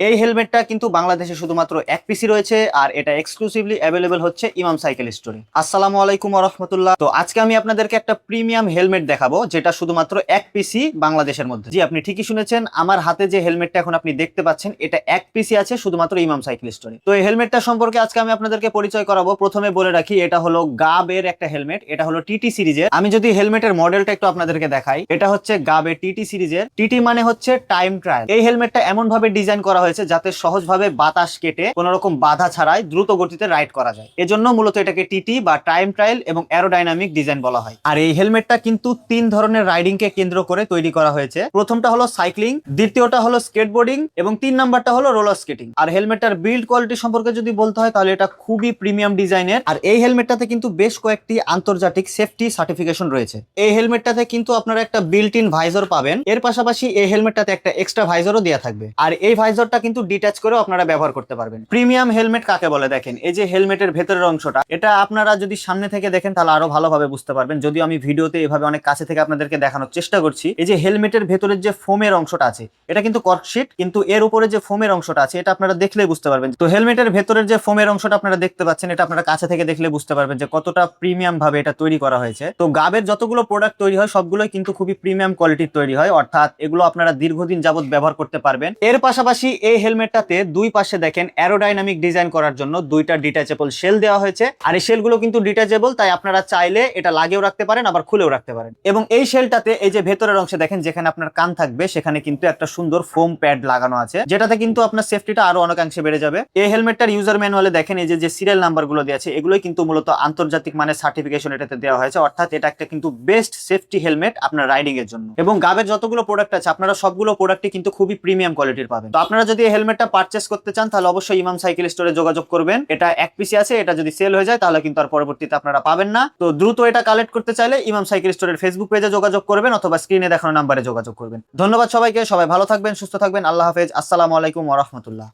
এই হেলমেটটা কিন্তু বাংলাদেশে শুধুমাত্র এক পিসি রয়েছে, আর এটা এক্সক্লুসিভলি অ্যাভেলেবল হচ্ছে ইমাম সাইকেল স্টোরে। আসসালামু আলাইকুম ওয়া রাহমাতুল্লাহ। তো আজকে আমি আপনাদেরকে একটা প্রিমিয়াম হেলমেট দেখাবো, যেটা শুধুমাত্র এক পিসি বাংলাদেশের মধ্যে। জি, আপনি ঠিকই শুনেছেন, আমার হাতে যে হেলমেটটা এখন আপনি দেখতে পাচ্ছেন, এটা এক পিসি আছে শুধুমাত্র ইমাম সাইকেল স্টোরে। তো এই হেলমেটটা সম্পর্কে আজকে আমি আপনাদেরকে পরিচয় করাবো। প্রথমে বলে রাখি, এটা হলো গাবের একটা হেলমেট, এটা হলো টিটি সিরিজের। আমি যদি হেলমেটের মডেলটা একটু আপনাদেরকে দেখাই, এটা হচ্ছে গাবের টিটি সিরিজের। টিটি মানে হচ্ছে টাইম ট্রায়াল। এই হেলমেটটা এমন ভাবে ডিজাইন করা হয়েছে যাতে সহজভাবে বাতাস কেটে কোনো রকম বাধা ছাড়াই দ্রুত গতিতে রাইড করা যায়। এজন্য মূলত এটাকে টিটি বা টাইম ট্রায়াল এবং অ্যারোডাইনামিক ডিজাইন বলা হয়। আর এই হেলমেটটা কিন্তু তিন ধরনের রাইডিং কে কেন্দ্র করে তৈরি করা হয়েছে। প্রথমটা হলো সাইক্লিং, দ্বিতীয়টা হলো স্কেটবোর্ডিং এবং তিন নাম্বারটা হলো রোলার স্কেটিং। আর হেলমেটটার বিল্ড কোয়ালিটি সম্পর্কে যদি বলতে হয়, তাহলে এটা খুবই প্রিমিয়াম ডিজাইনের। আর এই হেলমেটটাতে কিন্তু বেশ কয়েকটি আন্তর্জাতিক সেফটি সার্টিফিকেশন রয়েছে। এই হেলমেটটাতে কিন্তু আপনারা একটা বিল্ট ইন ভাইজর পাবেন। এর পাশাপাশি এই হেলমেটটাতে একটা এক্সট্রা ভাইজরও দেওয়া থাকবে। আর এই ভাইজরটা কিন্তু ডিটাচ করেও আপনারা ব্যবহার করতে পারবেন। প্রিমিয়াম হেলমেট কাকে বলে দেখেন, এই যে হেলমেটের ভেতরের অংশটা, এটা আপনারা যদি সামনে থেকে দেখেন তাহলে আরো ভালোভাবে বুঝতে পারবেন। যদিও আমি ভিডিওতে এভাবে অনেক কাছে থেকে আপনাদেরকে দেখানোর চেষ্টা করছি। এই যে হেলমেটের ভেতরের যে ফোমের অংশটা আছে, এটা কিন্তু কর্কশিট, কিন্তু এর উপরে যে ফোমের অংশটা আছে, এটা আপনারা দেখলেই বুঝতে পারবেন। তো হেলমেটের ভেতরের যে ফোমের অংশটা আপনারা দেখতে পাচ্ছেন, এটা আপনারা কাছে থেকে দেখলে বুঝতে পারবেন যে কতটা প্রিমিয়াম ভাবে এটা তৈরি করা হয়েছে। তো গাবের যতগুলো প্রোডাক্ট তৈরি হয়, সবগুলোই কিন্তু খুবই প্রিমিয়াম কোয়ালিটির তৈরি হয়, অর্থাৎ এগুলো আপনারা দীর্ঘদিন যাবত ব্যবহার করতে পারবেন। এর পাশাপাশি এই হেলমেটটাতে দুই পাশে দেখেন অ্যারোডাইনামিক ডিজাইন করার জন্য দুইটা ডিটাচেবল শেল দেওয়া হয়েছে। আর এই শেলগুলো কিন্তু ডিটাচেবল, তাই আপনারা চাইলে এটা লাগিয়েও রাখতে পারেন, আবার খুলেও রাখতে পারেন। এবং এই শেলটাতে এই যে ভেতরের অংশে দেখেন, যেখানে আপনার কান থাকবে, সেখানে কিন্তু একটা সুন্দর ফোম প্যাড লাগানো আছে, যেটাতে কিন্তু আপনার সেফটিটা আরো অনেকাংশে বেড়ে যাবে। এই হেলমেটটার ইউজার ম্যানুয়ালে দেখেন, এই যে সিরিয়াল নাম্বার গুলো দেওয়া আছে, এগুলোই কিন্তু মূলত আন্তর্জাতিক মানের সার্টিফিকেশন এটাতে দেওয়া হয়েছে, অর্থাৎ এটা একটা কিন্তু বেস্ট সেফটি হেলমেট আপনার রাইডিং এর জন্য। এবং গাবের যতগুলো প্রোডাক্ট আছে, আপনারা সবগুলো প্রোডাক্টই কিন্তু খুবই প্রিমিয়াম কোয়ালিটির পাবেন। তো আপনারা যদি এই হেলমেটটা পারচেস করতে চান, তাহলে অবশ্যই ইমাম সাইকেল স্টোরে যোগাযোগ করবেন। এটা এক পিসি আছে, এটা যদি সেল হয়ে যায় তাহলে কিন্তু আর পরবর্তীতে আপনারা পাবেন না। তো দ্রুত এটা কালেক্ট করতে চাইলে ইমাম সাইকেল স্টোরের ফেসবুক পেজে যোগাযোগ করবেন, অথবা স্ক্রিনে দেখানো নাম্বারে যোগাযোগ করবেন। ধন্যবাদ সবাইকে, সবাই ভালো থাকবেন, সুস্থ থাকবেন। আল্লাহ হাফেজ। আসসালামু আলাইকুম ওয়া রাহমাতুল্লাহ।